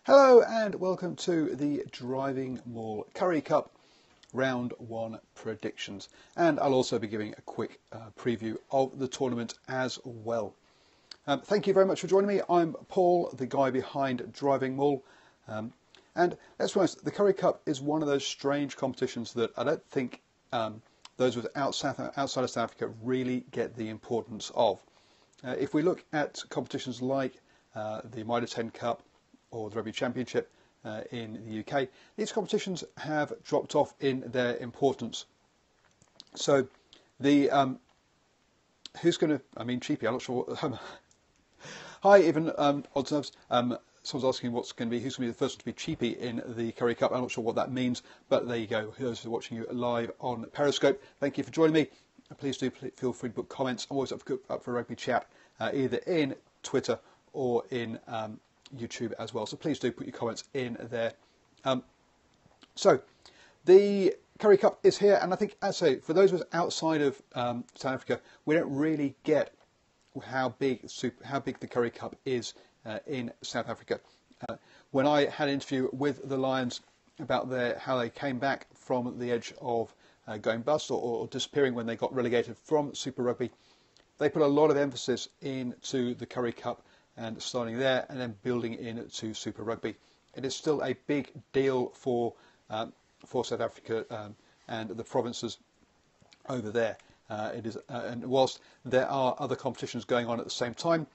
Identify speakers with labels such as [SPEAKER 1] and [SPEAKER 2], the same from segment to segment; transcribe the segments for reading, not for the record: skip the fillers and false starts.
[SPEAKER 1] Hello and welcome to the DrivingMaul Currie Cup Round 1 predictions, and I'll also be giving a quick preview of the tournament as well. Thank you very much for joining me. I'm Paul, the guy behind DrivingMaul, and let's be honest, the Currie Cup is one of those strange competitions that I don't think those outside of South Africa really get the importance of. If we look at competitions like the Mitre 10 Cup or the Rugby Championship in the UK, these competitions have dropped off in their importance. So the who's going to? I mean, cheapy. I'm not sure. Hi, even odds nerves. Someone's asking what's going to be who's going to be the first one to be cheapy in the Currie Cup. I'm not sure what that means, but there you go. Those who are watching you live on Periscope, thank you for joining me. Please do feel free to put comments. I'm always up for rugby chat, either in Twitter or in YouTube as well, so please do put your comments in there. So the Currie Cup is here, and I think, as I say, for those of us outside of South Africa, we don't really get how big the Currie Cup is in South Africa. When I had an interview with the Lions about how they came back from the edge of going bust or disappearing when they got relegated from Super Rugby, they put a lot of emphasis into the Currie Cup and starting there and then building into Super Rugby. It is still a big deal for South Africa and the provinces over there. It is, and whilst there are other competitions going on at the same time,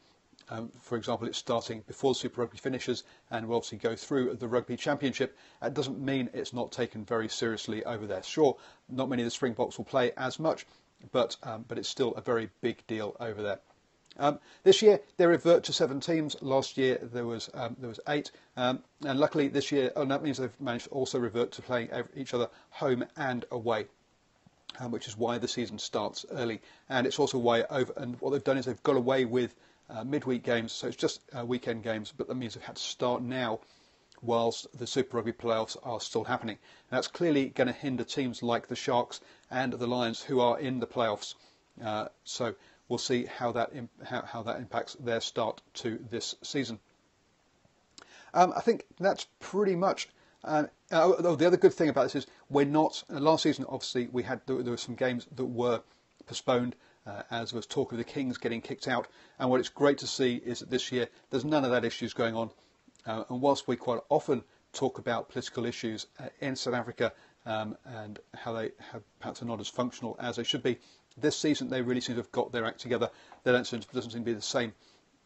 [SPEAKER 1] for example, it's starting before Super Rugby finishes and will obviously go through the Rugby Championship. That doesn't mean it's not taken very seriously over there. Sure, not many of the Springboks will play as much, but it's still a very big deal over there. This year they revert to 7 teams. Last year there was 8, and luckily this year, that means they've managed to also revert to playing each other home and away, which is why the season starts early. And it's also why and what they've done is they've got away with midweek games, so it's just weekend games, but that means they've had to start now whilst the Super Rugby playoffs are still happening. And that's clearly going to hinder teams like the Sharks and the Lions who are in the playoffs. So we'll see how that impacts their start to this season. I think that's pretty much. The other good thing about this is we're not. Last season, obviously, there were some games that were postponed, as was talk of the Kings getting kicked out. And what it's great to see is that this year there's none of that issues going on. And whilst we quite often talk about political issues in South Africa and how they perhaps are not as functional as they should be, this season they really seem to have got their act together. Doesn't seem to be the same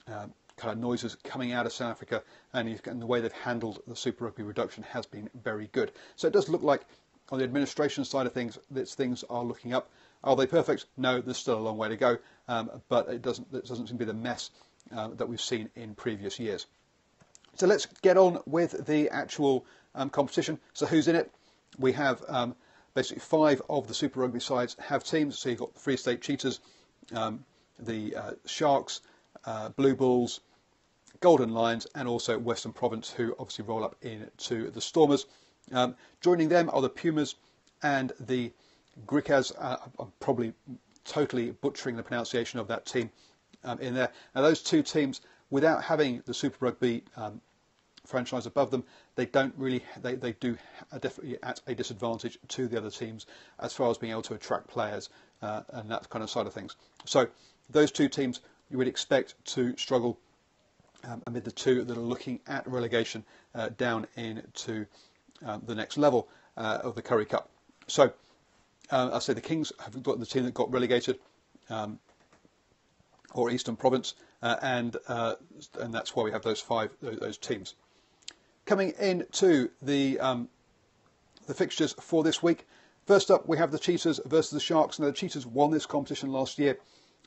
[SPEAKER 1] kind of noises coming out of South Africa, and the way they've handled the Super Rugby reduction has been very good. So it does look like on the administration side of things, things are looking up. Are they perfect? No, there's still a long way to go, but it doesn't seem to be the mess that we've seen in previous years. So let's get on with the actual competition. So who's in it? We have basically 5 of the Super Rugby sides have teams. So you've got the Free State Cheetahs, the Sharks, Blue Bulls, Golden Lions, and also Western Province, who obviously roll up into the Stormers. Joining them are the Pumas and the Cheetahs. I'm probably totally butchering the pronunciation of that team in there. Now those two teams, without having the Super Rugby franchise above them, they are definitely at a disadvantage to the other teams as far as being able to attract players and that kind of side of things. So those two teams you would expect to struggle amid the two that are looking at relegation down into the next level of the Currie Cup. So I say the Kings have got the team that got relegated, or Eastern Province, and that's why we have those 5 those teams. Coming into the fixtures for this week, first up we have the Cheetahs versus the Sharks. Now the Cheetahs won this competition last year.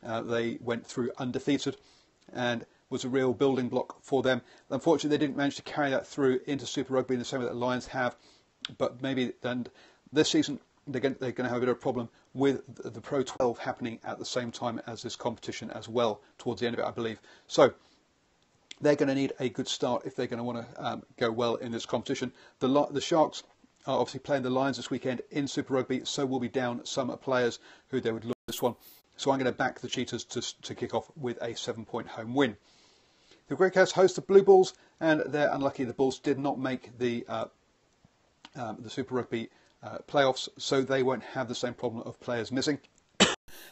[SPEAKER 1] They went through undefeated and was a real building block for them. Unfortunately, they didn't manage to carry that through into Super Rugby in the same way that the Lions have. But maybe then this season they're going to have a bit of a problem with the Pro 12 happening at the same time as this competition as well, towards the end of it, I believe. So they're going to need a good start if they're going to want to go well in this competition. The Sharks are obviously playing the Lions this weekend in Super Rugby, so will be down some players who they would lose this one. So I'm going to back the Cheetahs to kick off with a 7-point home win. The Greycoats host the Blue Bulls, and they're unlucky. The Bulls did not make the Super Rugby playoffs, so they won't have the same problem of players missing.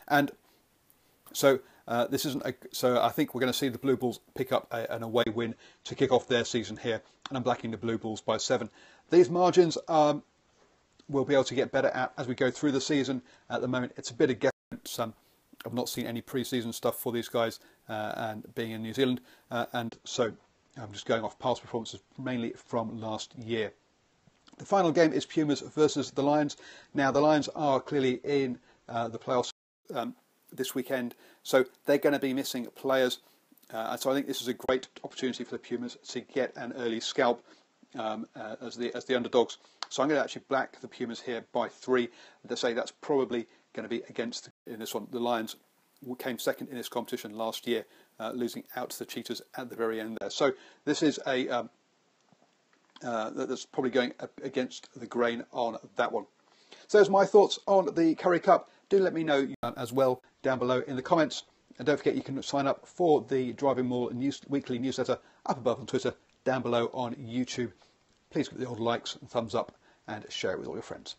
[SPEAKER 1] And so this isn't. So I think we're going to see the Blue Bulls pick up an away win to kick off their season here, and I'm backing the Blue Bulls by 7. These margins we'll be able to get better at as we go through the season. At the moment, it's a bit of guesswork. I've not seen any pre-season stuff for these guys, and being in New Zealand, and so I'm just going off past performances, mainly from last year. The final game is Pumas versus the Lions. Now, the Lions are clearly in the playoffs this weekend, so they're going to be missing players. So I think this is a great opportunity for the Pumas to get an early scalp as the underdogs. So I'm going to actually back the Pumas here by 3. They say that's probably going to be against, in this one, the Lions came second in this competition last year, losing out to the Cheetahs at the very end there. So this is a that's probably going against the grain on that one. So there's my thoughts on the Currie Cup. Do let me know as well down below in the comments. And don't forget you can sign up for the DrivingMaul weekly newsletter up above on Twitter, down below on YouTube. Please give the old likes and thumbs up and share it with all your friends.